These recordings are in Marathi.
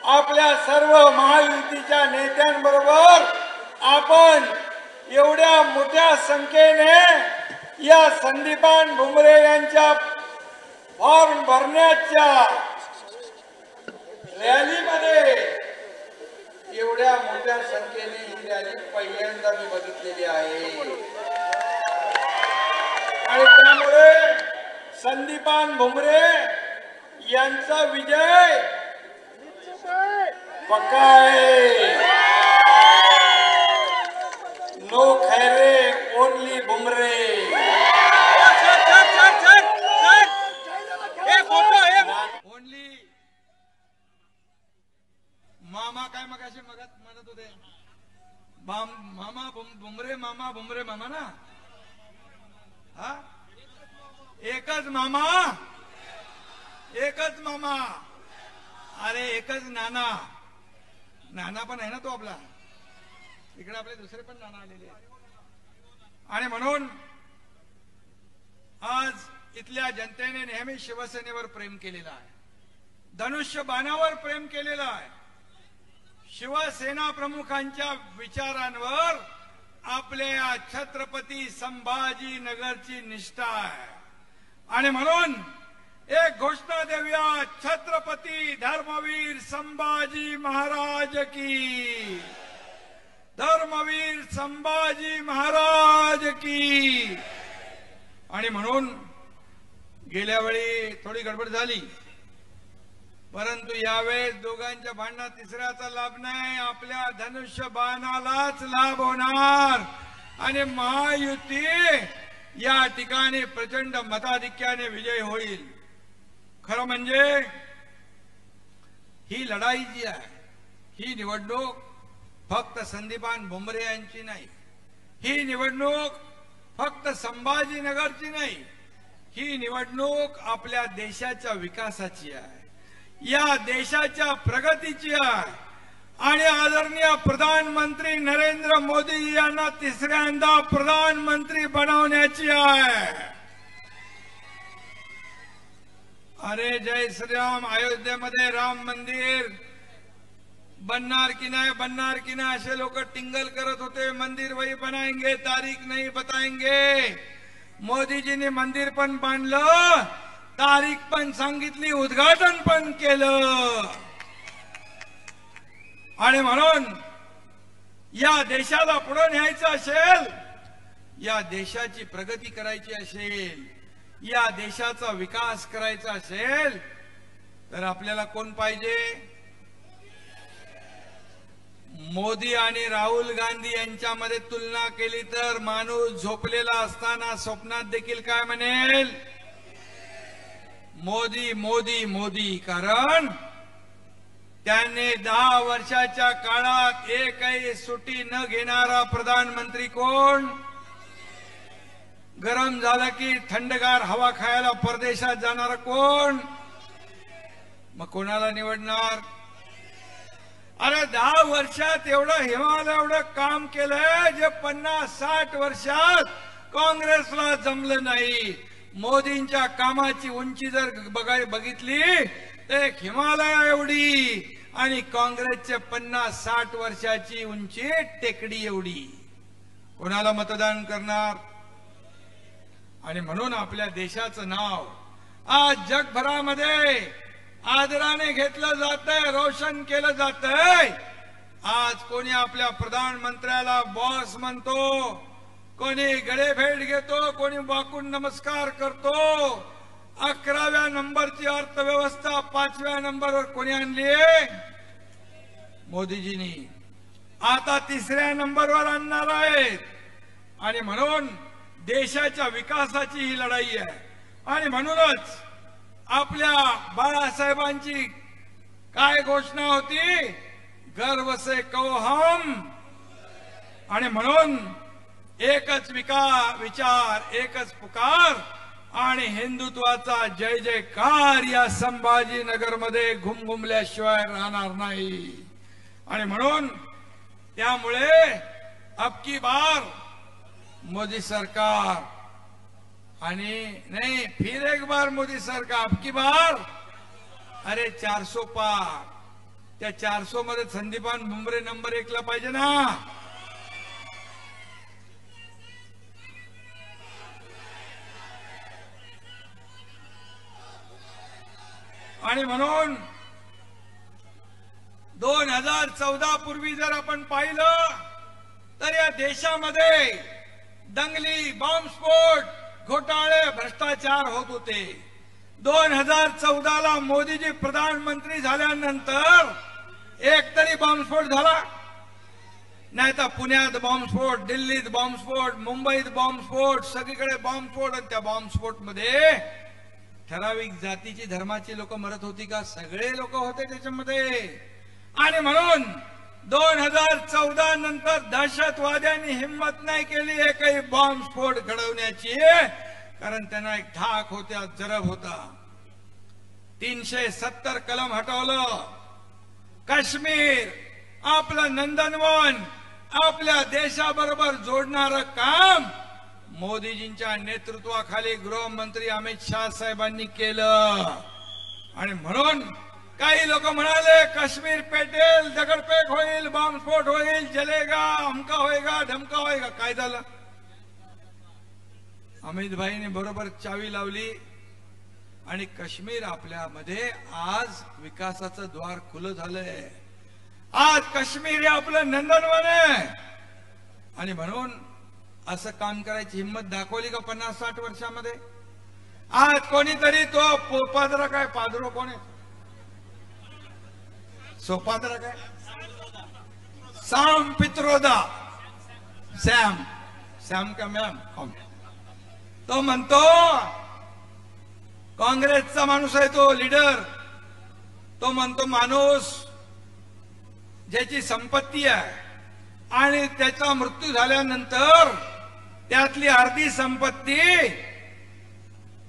आपल्या सर्व महायुतीच्या नेत्यांबरोबर आपण एवढ्या मोठ्या संख्येने या संदीपान भुमरे यांच्या फॉर्म भरण्याच्या रॅलीमध्ये एवढ्या मोठ्या संख्येने ही रॅली पहिल्यांदा मी बघितलेली आहे आणि त्यामुळे संदीपान भुमरे यांचा विजय पक्का आहे. No Khaire only Bhumre. Only मामा काय मग असे म्हणत होते मामा भुमरे मामा ना. हा एकच मामा अरे एकच नाना पण आहे ना तो आपला. इकडे आपले दुसरे पण नाना आलेले आहेत आणि म्हणून आज इथल्या जनतेने नेहमी शिवसेनेवर प्रेम केलेलं आहे. धनुष्य बाणावर प्रेम केलेलं आहे. शिवसेना प्रमुखांच्या विचारांवर आपल्या छत्रपती संभाजी नगरची निष्ठा आहे आणि म्हणून एक घोषणा देऊया. छत्रपती धर्मवीर संभाजी महाराज की. धर्मवीर संभाजी महाराज की. आणि म्हणून गेल्या वेळी थोडी गडबड झाली परंतु यावेळेस दोघांच्या भांडणात तिसऱ्याचा लाभ नाही. आपल्या धनुष्य बाणालाच लाभ होणार आणि महायुती या ठिकाणी प्रचंड मताधिक्याने विजय होईल. खरं म्हणजे ही लढाई जी आहे ही निवडणूक फक्त संदीपान भुमरे यांची नाही. ही निवडणूक फक्त संभाजीनगरची नाही. ही निवडणूक आपल्या देशाच्या विकासाची आहे. या देशाच्या प्रगतीची आहे आणि आदरणीय प्रधानमंत्री नरेंद्र मोदी यांना तिसऱ्यांदा प्रधानमंत्री बनवण्याची आहे. अरे जय श्रीराम. अयोध्येमध्ये राम मंदिर बनणार की नाही असे लोक टिंगल करत होते. मंदिर वही बनाएंगे, तारीख नहीं बताएंगे. मोदीजींनी मंदिर पण बांधलं, तारीख पण सांगितली, उद्घाटन पण केलं. आणि म्हणून या देशाला पुढे न्यायचं असेल, या देशाची प्रगती करायची असेल, या देशाचा विकास करायचा असेल तर आपल्याला कोण पाहिजे? मोदी आणि राहुल गांधी यांच्यामध्ये तुलना केली तर माणूस झोपलेला असताना स्वप्नात देखील काय म्हणेल? मोदी मोदी मोदी. कारण त्याने 10 वर्षाच्या काळात एकही सुट्टी न घेणारा प्रधानमंत्री कोण? गरम झालं की थंडगार हवा खायला परदेशात जाणारा कोण? मग कोणाला निवडणार? अरे 10 वर्षात एवढं हिमालय एवढं काम केलंय जे 50-60 वर्षात काँग्रेसला जमलं नाही. मोदींच्या कामाची उंची जर बघितली तर एक हिमालय एवढी आणि काँग्रेसचे 50-60 वर्षाची उंची टेकडी एवढी. कोणाला मतदान करणार? आणि म्हणून आपल्या देशाचं नाव आज जगभरामध्ये आदराने घेतलं जातंय, रोशन केलं जातंय. आज कोणी आपल्या प्रधानमंत्र्याला बॉस म्हणतो, कोणी गळेभेट घेतो, कोणी वाकून नमस्कार करतो. 11व्या नंबरची अर्थव्यवस्था 5व्या नंबरवर कोणी आणली? मोदीजींनी. आता 3ऱ्या नंबरवर आणणार आहेत. आणि म्हणून देशाच्या विकासाची ही लढाई आहे. आणि म्हणूनच आपल्या बाळासाहेबांची काय घोषणा होती? गर्व से कहो हम. आणि म्हणून एकच विचार, एकच पुकार आणि हिंदुत्वाचा जय जयकार या संभाजीनगरमध्ये घुमघुमल्याशिवाय राहणार नाही. आणि म्हणून त्यामुळे अब की बार मोदी सरकार आणि नहीं फिर एक बार मोदी सरकार, अब की बार अरे 400 पार. त्या 400 मध्ये संदीपान भुमरे नंबर 1 ला पाहिजे ना. आणि म्हणून 2014 पूर्वी जर आपण पाहिलं तर या देशामध्ये दंगली, बॉम्बस्फोट, घोटाळे, भ्रष्टाचार होत होते. 2014 ला मोदीजी प्रधानमंत्री झाल्यानंतर एक तरी बॉम्बस्फोट झाला नाही. तर पुण्यात बॉम्बस्फोट, दिल्लीत बॉम्बस्फोट, मुंबईत बॉम्बस्फोट, सगळीकडे बॉम्बस्फोट. आणि त्या बॉम्बस्फोट मध्ये ठराविक जातीची, धर्माची लोक मरत होती का? सगळे लोक होते त्याच्यामध्ये. आणि म्हणून 2014 नंतर दहशतवाद्यांनी हिंमत नाही केली एकही बॉम्बस्फोट घडवण्याची, कारण त्यांना एक धाक होत्या, जरब होता. 370 कलम हटवलं. काश्मीर आपलं नंदनवन, आपल्या देशाबरोबर जोडणारं काम मोदीजींच्या नेतृत्वाखाली गृहमंत्री अमित शाह साहेबांनी केलं. आणि म्हणून काही लोक म्हणाले काश्मीर पेटेल, दगडफेक होईल, बॉम्बस्फोट होईल, जलेगा, अमका होएगा, धमका होएगा. काय झालं? अमित भाईने बरोबर चावी लावली आणि काश्मीर आपल्यामध्ये आज विकासाचं द्वार खुलं झालंय. आज काश्मीर हे आपलं नंदनवन आहे. आणि म्हणून असं काम करायची हिंमत दाखवली का 50-60 वर्षामध्ये? आज कोणीतरी तो पोपादरा, काय पादरो कोण आहे, सोपादरा, काय सॅम पित्रोदा, सॅम का मॅम, तो म्हणतो काँग्रेसचा माणूस आहे तो लीडर. तो म्हणतो माणूस ज्याची संपत्ती आहे आणि त्याचा मृत्यू झाल्यानंतर त्यातली अर्धी संपत्ती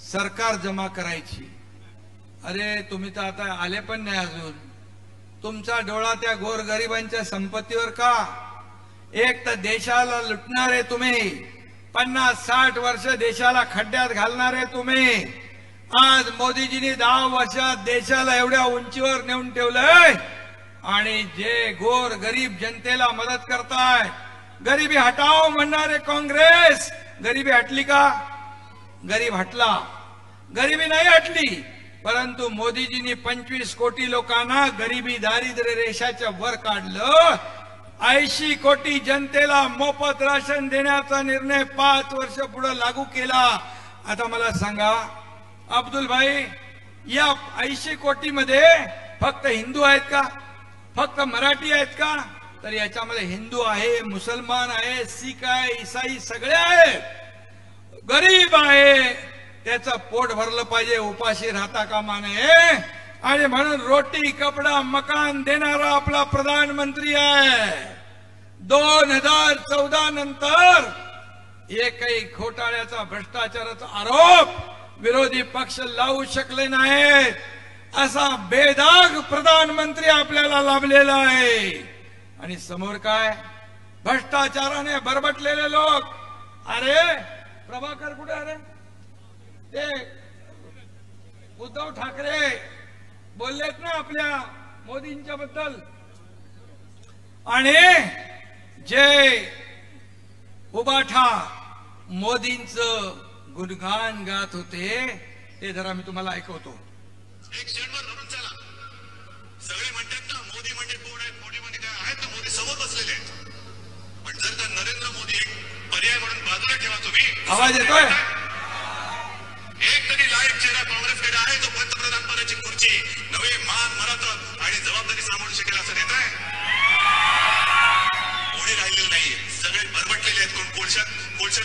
सरकार जमा करायची. अरे तुम्ही तर आता आले पण नाही अजून. तुमचा डोळा त्या गोरगरिबांच्या संपत्तीवर का? एक तर देशाला लुटणारे तुम्ही, 50-60 वर्ष देशाला खड्ड्यात घालणारे तुम्ही. आज मोदीजींनी 10 वर्षात देशाला एवढ्या उंचीवर नेऊन ठेवलंय. आणि जे गोर गरीब जनतेला मदत करताय, गरिबी हटाओ म्हणणारे काँग्रेस, गरिबी हटली का? गरीब हटला. गरिबी नाही हटली, परंतु मोदीजींनी 25 कोटी लोकांना गरिबी दारिद्र्य रेषाच्या वर काढलं. 80 कोटी जनतेला मोफत राशन देण्याचा निर्णय 5 वर्ष पुढे लागू केला. आता मला सांगा अब्दुल भाई, या 80 कोटी मध्ये फक्त हिंदू आहेत का? फक्त मराठी आहेत का? तर याच्यामध्ये हिंदू आहे, मुसलमान आहे, सिख आहे, ईसाई सगळे आहेत. गरीब आहे, त्याचं पोट भरलं पाहिजे, उपाशी राहता कामा नये. आणि म्हणून रोटी, कपडा, मकान देणारा आपला प्रधानमंत्री आहे. 2014 नंतर एकही घोटाळ्याचा, भ्रष्टाचाराचा आरोप विरोधी पक्ष लावू शकले नाहीत. असा बेदाग प्रधानमंत्री आपल्याला लाभलेला आहे. आणि समोर काय? भ्रष्टाचाराने बरबटलेले लोक. अरे प्रभाकर कुठे? अरे ते उद्धव ठाकरे बोललेत ना आपल्या मोदींच्या बद्दल, आणि जे उबाठा मोदींचं गुणगान गात होते ते जरा मी तुम्हाला ऐकवतो. एक स्टँडवर धरून चला. सगळे म्हणतात ना मोदी म्हणजे कोण आहेत, मोदी म्हणजे काय आहेत ना, मोदी समोर बसलेले आहेत. पण जर का नरेंद्र मोदी एक पर्याय म्हणून बाजूला ठेवा तुम्ही. आवाज येतोय? एक तरी लायक चेहरा काँग्रेसकडे आहे जो पंतप्रधान पदाची खुर्ची नवे मान मराठा आणि जबाबदारी सांभाळू शकेल असं देत आहे. कोणी राहिलेलं नाही. सगळे बरबटलेले आहेत. कोण कोळशात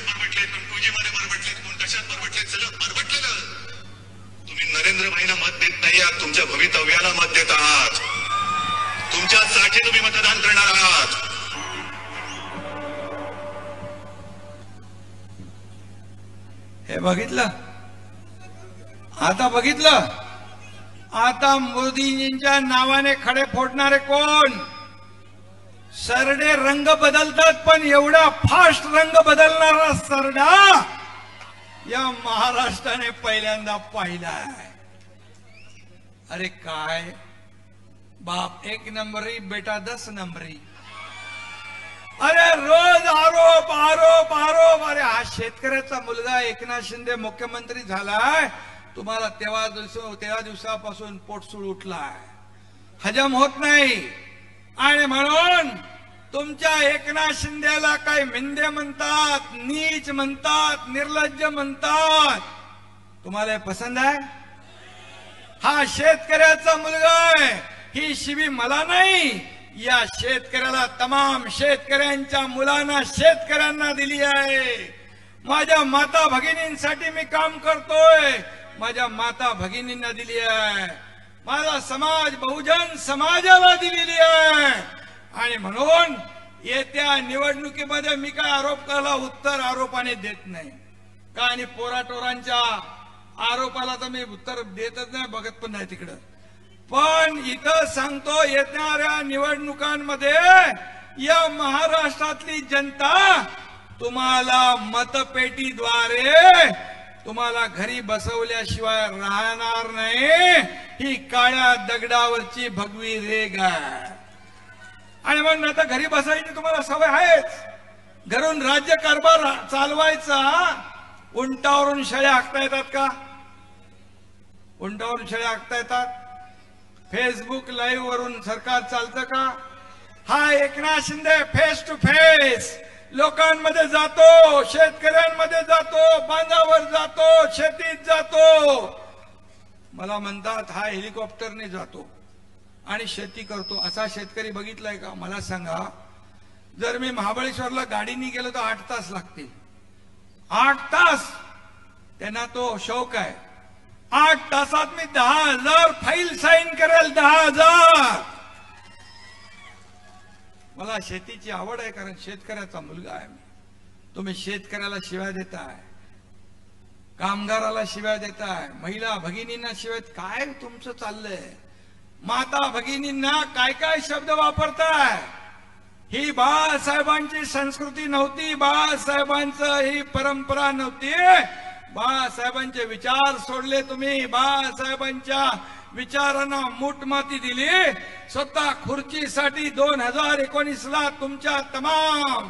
बरबटलेत, कोण टूजी मध्ये बरबटलेत, कोण कशात बरबटलेत, सगळं बरबटलेलं. तुम्ही नरेंद्र भाईंना मत देत नाही आहात, तुमच्या भवितव्याला मत देत आहात. तुमच्यासाठी तुम्ही मतदान करणार आहात. हे बघितलं? आता बघितलं? आता मोदींच्या नावाने खडे फोडणारे कोण? सरडे रंग बदलतात, पण एवढा फास्ट रंग बदलणारा सरडा या महाराष्ट्राने पहिल्यांदा पाहिलाय. अरे काय बाप 1 नंबरी, बेटा 10 नंबरी. अरे रोज आरोप आरोप आरोप. अरे हा शेतकऱ्याचा मुलगा एकनाथ शिंदे मुख्यमंत्री झालाय, तुम्हाला तेव्हा दिवसापासून पोटसूळ उठलाय, हजम होत नाही. आणि म्हणून तुमच्या एकनाथ शिंदेला काही मिंदे म्हणतात, नीच म्हणतात, निर्लज्ज म्हणतात. तुम्हाला पसंत आहे? हा शेतकऱ्याचा मुलगा आहे. ही शिवी मला नाही, या शेतकऱ्याला, तमाम शेतकऱ्यांच्या मुलांना, शेतकऱ्यांना दिली आहे. माझ्या माता भगिनींसाठी मी काम करतोय, माझ्या माता भगिनींना दिली आहे. माझा समाज बहुजन समाजाला दिलेली आहे. आणि म्हणून येत्या निवडणुकीमध्ये मी काय आरोप करायला उत्तर आरोपाने देत नाही का, आणि पोराटोरांच्या आरोपाला तर मी उत्तर देतच नाही, बघत पण नाही तिकडं. पण इथं सांगतो, येणाऱ्या निवडणुकांमध्ये या महाराष्ट्रातली जनता तुम्हाला मतपेटीद्वारे तुम्हाला घरी बसवल्याशिवाय राहणार नाही. ही काळ्या दगडावरची भगवी रेग आहे. आणि म्हणून आता घरी बसायची तुम्हाला सवय आहेच. घरून राज्यकारभार चालवायचा. उंटावरून शेळ्या हाकता येतात का? उंटावरून शेळ्या हाकता येतात? फेसबुक लाईव्ह वरून सरकार चालतं का? हा Eknath Shinde face to face लोकांमध्ये जातो, शेतकऱ्यांमध्ये जातो, बांधावर जातो, शेतीत जातो. मला म्हणतात हा हेलिकॉप्टरने जातो आणि शेती करतो. असा शेतकरी बघितलाय का? मला सांगा. जर मी महाबळेश्वरला गाडीने गेलो तर 8 तास लागतील. 8 तास त्यांना तो शौक आहे. 8 तासात मी 10,000 फाईल साईन करेल. 10,000. मला शेतीची आवड आहे, कारण शेतकऱ्याचा मुलगा आहे मी. तुम्ही शेतकऱ्याला शिव्या देताय, कामगाराला शिव्या देताय, महिला भगिनींना शिव्या. काय तुमचं चाललंय? माता भगिनींना काय काय शब्द वापरताय? ही बाळासाहेबांची संस्कृती नव्हती, बाळासाहेबांचं ही परंपरा नव्हती. बाळासाहेबांचे विचार सोडले तुम्ही, बाळासाहेबांच्या विचारांना मूठमाती दिली. स्वतः खुर्चीसाठी 2019ला तुमच्या तमाम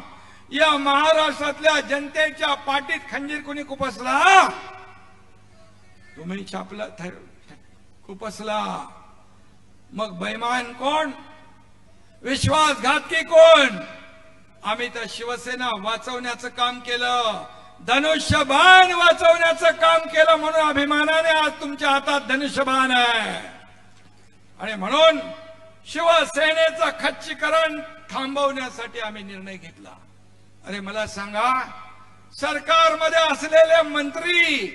या महाराष्ट्रातल्या जनतेच्या पाठीत खंजीर कुणी खुपसला? तुम्ही छापला, खुपसला. मग बैमान कोण? विश्वासघातकी कोण? आम्ही तर शिवसेना वाचवण्याचं काम केलं, धनुष्यबाण वाचवण्याचं काम केलं. म्हणून अभिमानाने आज तुमच्या हातात धनुष्यबाण आहे. आणि म्हणून शिवसेनेचं खच्चीकरण थांबवण्यासाठी आम्ही निर्णय घेतला. अरे मला सांगा, सरकारमध्ये असलेले मंत्री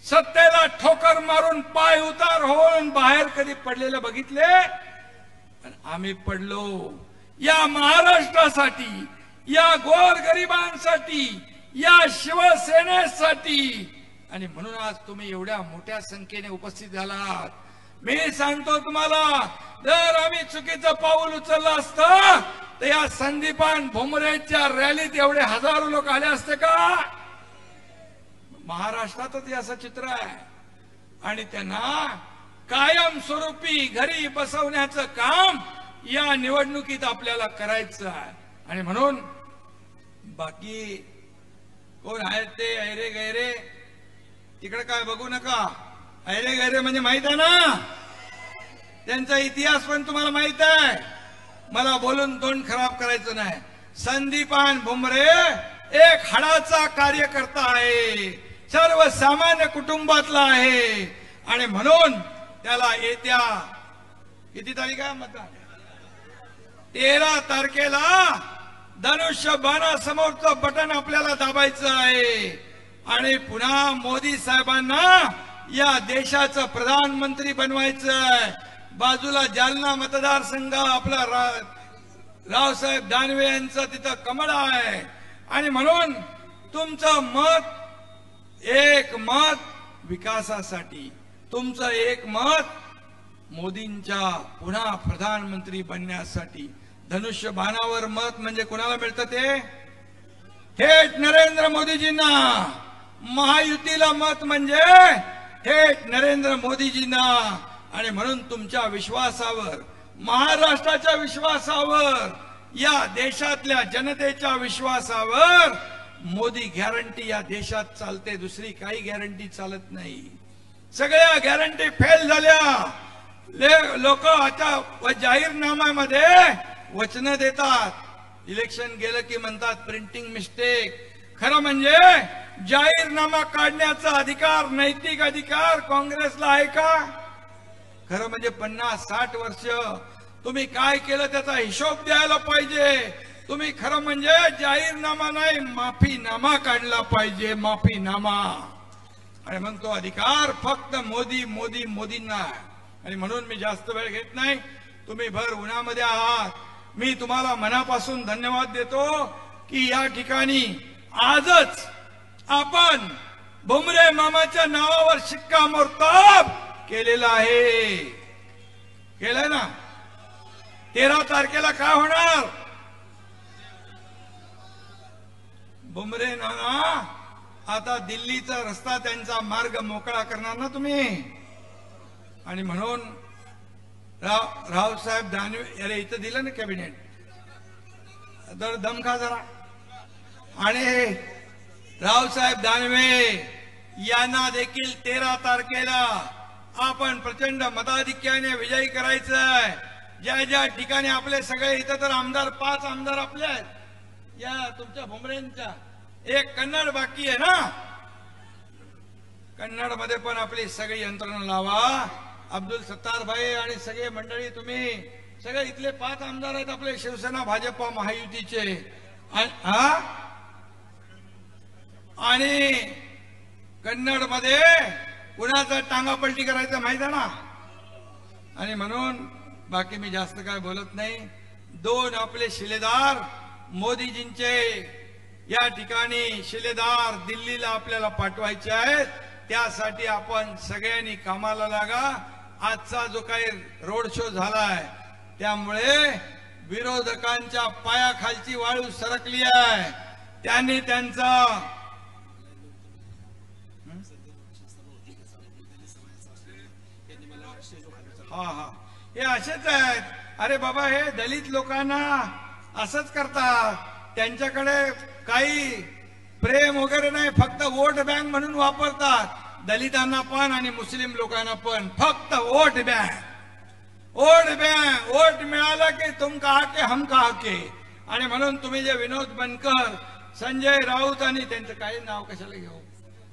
सत्तेला ठोकर मारून पाय उतार होऊन बाहेर कधी पडलेले बघितले? आम्ही पडलो या महाराष्ट्रासाठी, या गोरगरिबांसाठी, या शिवसेनेसाठी. आणि म्हणून आज तुम्ही एवढ्या मोठ्या संख्येने उपस्थित झालात. मी सांगतो तुम्हाला, जर आम्ही चुकीचं पाऊल उचललं असतं तर या संदीपान भुमरेच्या रॅलीत एवढे हजारो लोक आले असते का? महाराष्ट्रातच असं चित्र आहे. आणि त्यांना कायमस्वरूपी घरी बसवण्याचं काम या निवडणुकीत आपल्याला करायचं आहे. आणि म्हणून बाकी कोण आहेत ते ऐरे गैरे तिकडे काय बघू नका. ऐरे गैरे म्हणजे माहित आहे ना, त्यांचा इतिहास पण तुम्हाला माहित आहे. मला बोलून तोंड खराब करायचं नाही. संदीपान भुमरे एक हाडाचा कार्यकर्ता आहे, सर्वसामान्य कुटुंबातला आहे. आणि म्हणून त्याला येत्या किती तारीख आहे मतदान? 13 तारखेला धनुष्यबाणासमोरचं बटन आपल्याला दाबायचं आहे. आणि पुन्हा मोदी साहेबांना या देशाचं प्रधानमंत्री बनवायचं आहे. बाजूला जालना मतदारसंघ आपला रावसाहेब दानवे यांचं तिथं कमळ आहे. आणि म्हणून तुमचं मत, एक मत विकासासाठी, तुमचं एक मत मोदींच्या पुन्हा प्रधानमंत्री बनण्यासाठी. धनुष्यबाणावर मत म्हणजे कुणाला मिळतं? ते थेट नरेंद्र मोदीजींना. महायुतीला मत म्हणजे थेट नरेंद्र मोदीजींना. आणि म्हणून तुमच्या विश्वासावर महाराष्ट्राच्या विश्वासावर, या देशातल्या जनतेच्या विश्वासावर मोदी गॅरंटी या देशात चालते, दुसरी काही गॅरंटी चालत नाही. सगळ्या गॅरंटी फेल झाल्या. लोक आता जाहीरनाम्यामध्ये वचन देतात, इलेक्शन गेलं की म्हणतात प्रिंटिंग मिस्टेक. खरं म्हणजे जाहीरनामा काढण्याचा अधिकार, नैतिक अधिकार काँग्रेसला आहे का? खरं म्हणजे 50-60 वर्ष तुम्ही काय केलं त्याचा हिशोब द्यायला पाहिजे. तुम्ही खरं म्हणजे जाहीरनामा नाही, माफीनामा काढला पाहिजे, माफीनामा. आणि मग तो अधिकार फक्त मोदी मोदी मोदींना आहे. आणि म्हणून मी जास्त वेळ घेत नाही, तुम्ही भर उन्हामध्ये आहात. मी तुम्हाला मनापासून धन्यवाद देतो की या ठिकाणी आजच आपण भुमरे मामाच्या नावावर शिक्कामोर्तब केलेला आहे. केलं ना? 13 तारखेला काय होणार? भुमरे नाना आता दिल्लीचा रस्ता, त्यांचा मार्ग मोकळा करणार ना तुम्ही. आणि म्हणून रावसाहेब दानवे, अरे इथं दिलं ना कॅबिनेट, तर दम खा जरा. आणि रावसाहेब दानवे यांना देखील 13 तारखेला आपण प्रचंड मताधिक्याने विजयी करायचंय. ज्या ज्या ठिकाणी आपले सगळे, इथं तर आमदार 5 आमदार आपले आहेत या तुमच्या भुमरेंच्या, एक कन्नड बाकी आहे ना. कन्नड मध्ये पण आपली सगळी यंत्रणा लावा. अब्दुल सत्तार भाई आणि सगळे मंडळी, तुम्ही सगळे इथले 5 आमदार आहेत आपले, शिवसेना भाजपा महायुतीचे. आणि कन्नड मध्ये कुणाचा टांगापलटी करायचं माहित आहे ना. आणि म्हणून बाकी मी जास्त काय बोलत नाही. 2 आपले शिलेदार मोदीजींचे या ठिकाणी शिलेदार दिल्लीला आपल्याला पाठवायचे आहेत. त्यासाठी आपण सगळ्यांनी कामाला लागा. आजचा जो काही रोड शो झालाय त्यामुळे विरोधकांच्या पायाखालची वाळू सरकली आहे. त्यांनी त्यांचा हे असेच आहेत. अरे बाबा, हे दलित लोकांना असंच करतात. त्यांच्याकडे काही प्रेम वगैरे नाही, फक्त वोट बँक म्हणून वापरतात. दलितांना पण आणि मुस्लिम लोकांना पण फक्त vote bank, vote bank. Vote मिळाला की तुम कहा के हम कहा के. आणि म्हणून तुम्ही जे विनोद बनकर, संजय राऊत आणि त्यांचं काही नाव कशाला घेऊ,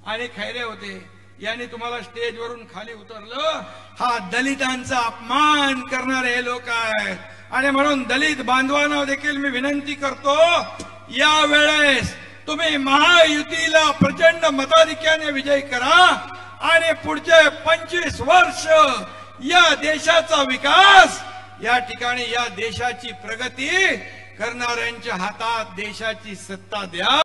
आणि खैरे होते, यांनी तुम्हाला स्टेजवरून खाली उतरलं. हा दलितांचा अपमान करणारे हे लोक आहेत. आणि म्हणून दलित बांधवांना देखील मी विनंती करतो, यावेळेस तुम्ही महायुतीला प्रचंड मताधिक्याने विजय करा. आणि पुढचे 25 वर्ष या देशाचा विकास, या ठिकाणी या देशाची प्रगती करणाऱ्यांच्या हातात देशाची सत्ता द्या.